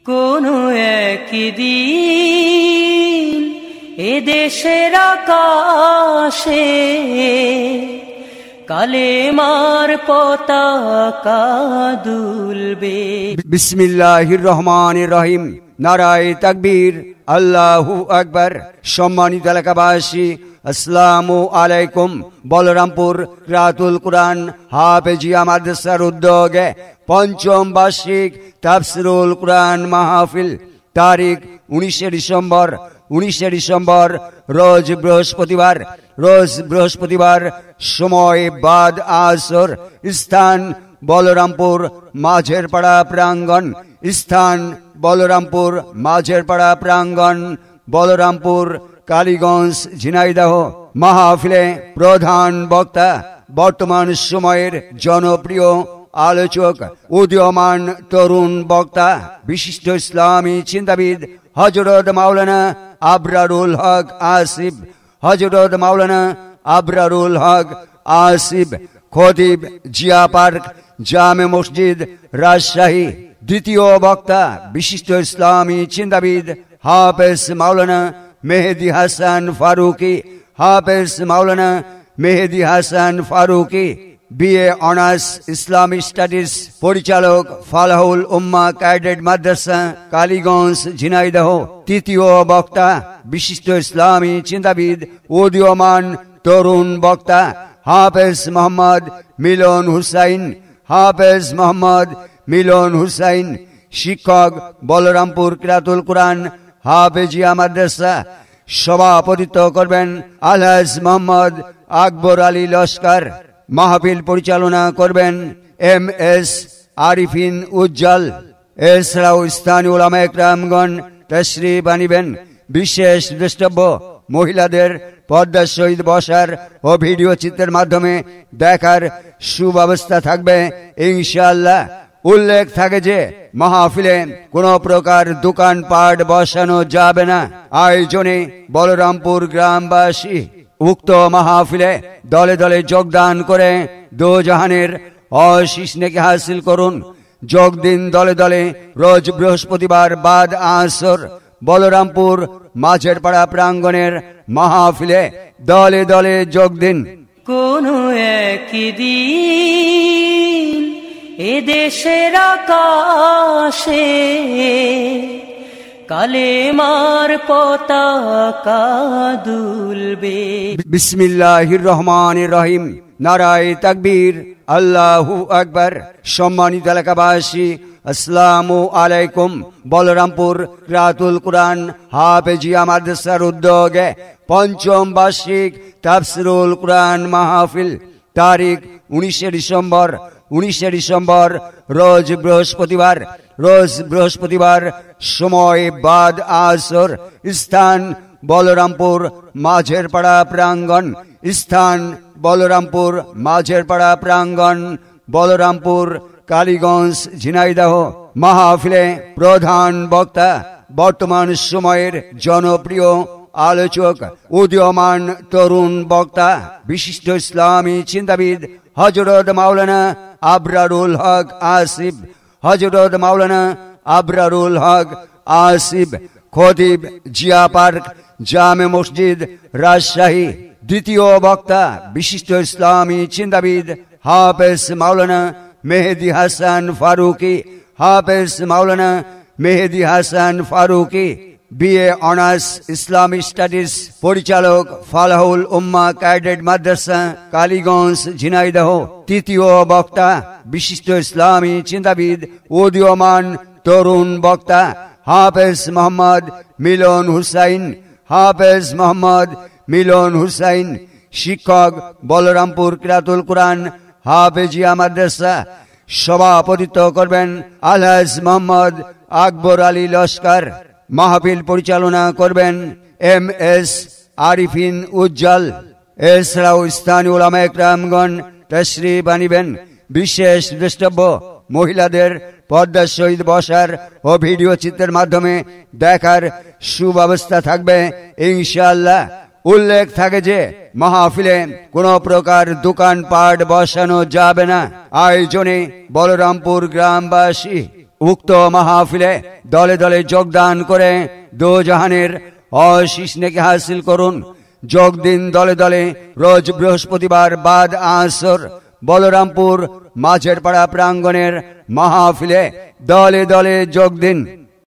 কোনো একদিন এদেশের আকাশে কালেমার পতাকা দুলবে। বিসমিল্লাহির রহমানির রহিম। নারায়ে তাকবীর, আল্লাহু আকবার। সম্মানিত এলাকাবাসী, আসসালামু আলাইকুম। বলরামপুর কিরাতুল কুরআন হাফেজিয়া মাদ্রাসার উদ্যোগে পঞ্চম বার্ষিক তাফসীরুল কুরআন মাহফিল তারিখ 19 ডিসেম্বর রোজ বৃহস্পতিবার, সময় বাদ আসর, স্থান বলরামপুর মাঝেরপাড়া প্রাঙ্গণ, বলরামপুর কালীগঞ্জ, ঝিনাইদহ। মাহফিলে প্রধান বক্তা বর্তমান সময়ের জনপ্রিয় আলোচক, উদীয়মান তরুণ বক্তা, বিশিষ্ট ইসলামী চিন্তাবিদ হযরত মাওলানা আবরারুল হক আসিফ, খতিব, জিয়া পার্ক, জামে মসজিদ, রাজশাহী। দ্বিতীয় বক্তা বিশিষ্ট ইসলামী চিন্তাবিদ Hafez Maulana Mehedi Hasan Faruki, BA honours Islamic studies, পরিচালক, ফালাহুল উম্মাহ ক্যাডেট মাদ্রাসা, কালীগঞ্জ, ঝিনাইদহ। তৃতীয় বক্তা বিশিষ্ট ইসলামী চিন্তাবিদ, উদীয়মান তরুণ বক্তা হাফেজ মোহাম্মদ মিলন হুসাইন, শিক্ষক, বলরামপুর কিরাতুল কুরআন হাফেজিয়া মাদ্রাসা। সভাপতিত্ব করবেন আলহাজ মোহাম্মদ আকবর আলী লস্কর। মাহফিল পরিচালনা করবেন এম.এস. আরিফিন উজ্জ্বল। এছাড়াও স্থানীয় উলামায়ে কেরামগণ তাশরীফ আনিবেন। বিশেষ দ্রষ্টব্য, মহিলাদের পর্দার সহিত বসার ও ভিডিও চিত্রের মাধ্যমে দেখার সুব্যবস্থা থাকবে ইনশাআল্লাহ। উল্লেখ থাকে যে মাহফিলে কোনো প্রকার দোকানপাট বসানো যাবে না। আয়োজনে বলরামপুর গ্রামবাসী। উক্ত মাহফিলে দলে দলে যোগদান করে দোজাহানের অশিস নেকি হাসিল করুন। যোগ দিন দলে দলে রোজ বৃহস্পতিবার বাদ আসর বলরামপুর মাঝেরপাড়া প্রাঙ্গণের মাহফিলে দলে দলে যোগ দিন। কোনো একদিন এদেশের আকাশে কালেমার পতাকা দুলবে। বিসমিল্লাহির রহমানির রহিম। নারায়ে তাকবীর, আল্লাহু আকবার। সম্মানিত এলাকাবাসী, আসসালামু আলাইকুম। বলরামপুর কিরাতুল কুরআন হাফেজিয়া মাদ্রাসার উদ্যোগে পঞ্চম বার্ষিক তাফসীরুল কুরআন মাহফিল তারিখ 19 ডিসেম্বর রোজ বৃহস্পতিবার, সময় বাদ আসর, স্থান বলরামপুর মাঝেরপাড়া প্রাঙ্গণ, বলরামপুর কালীগঞ্জ, ঝিনাইদহ। মাহফিলে প্রধান বক্তা বর্তমান সময়ের জনপ্রিয় আলোচক, উদীয়মান তরুণ বক্তা, বিশিষ্ট ইসলামী চিন্তাবিদ হযরত মাওলানা আবরারুল হক আসিফ, খতিব, জিয়া পার্ক, জামে মসজিদ, রাজশাহী। দ্বিতীয় বক্তা বিশিষ্ট ইসলামী চিন্তাবিদ Hafez Maulana Mehedi Hasan Faruki, BA honours Islamic studies, পরিচালক, ফালাহুল উম্মাহ ক্যাডেট মাদ্রাসা, কালীগঞ্জ, ঝিনাইদহ। তৃতীয় বক্তা বিশিষ্ট ইসলামী চিন্তাবিদ, উদীয়মান তরুণ বক্তা হাফেজ মোহাম্মদ মিলন হুসাইন, শিক্ষক, বলরামপুর কিরাতুল কুরআন হাফেজিয়া মাদ্রাসা। সভাপতিত্ব করবেন আলহাজ মোহাম্মদ আকবর আলী লস্কর। মাহফিল পরিচালনা করবেন এম.এস. আরিফিন উজ্জ্বল। এছাড়াও স্থানীয় উলামায়ে কেরামগণ তাশরীফ আনিবেন। বিশেষ দ্রষ্টব্য, মহিলাদের পর্দার সহিত বসার ও ভিডিও চিত্রের মাধ্যমে দেখার সুব্যবস্থা থাকবে ইনশাআল্লাহ। উল্লেখ থাকে যে মাহফিলে কোনো প্রকার দোকানপাট বসানো যাবে না। আয়োজনে বলরামপুর গ্রামবাসী। উক্ত মাহফিলে দলে দলে যোগদান করে দোজাহানের অশিস নেকি হাসিল করুন। যোগ দিন দলে দলে রোজ বৃহস্পতিবার বাদ আসর বলরামপুর মাঝের পাড়া প্রাঙ্গণের মাহফিলে দলে দলে যোগ দিন।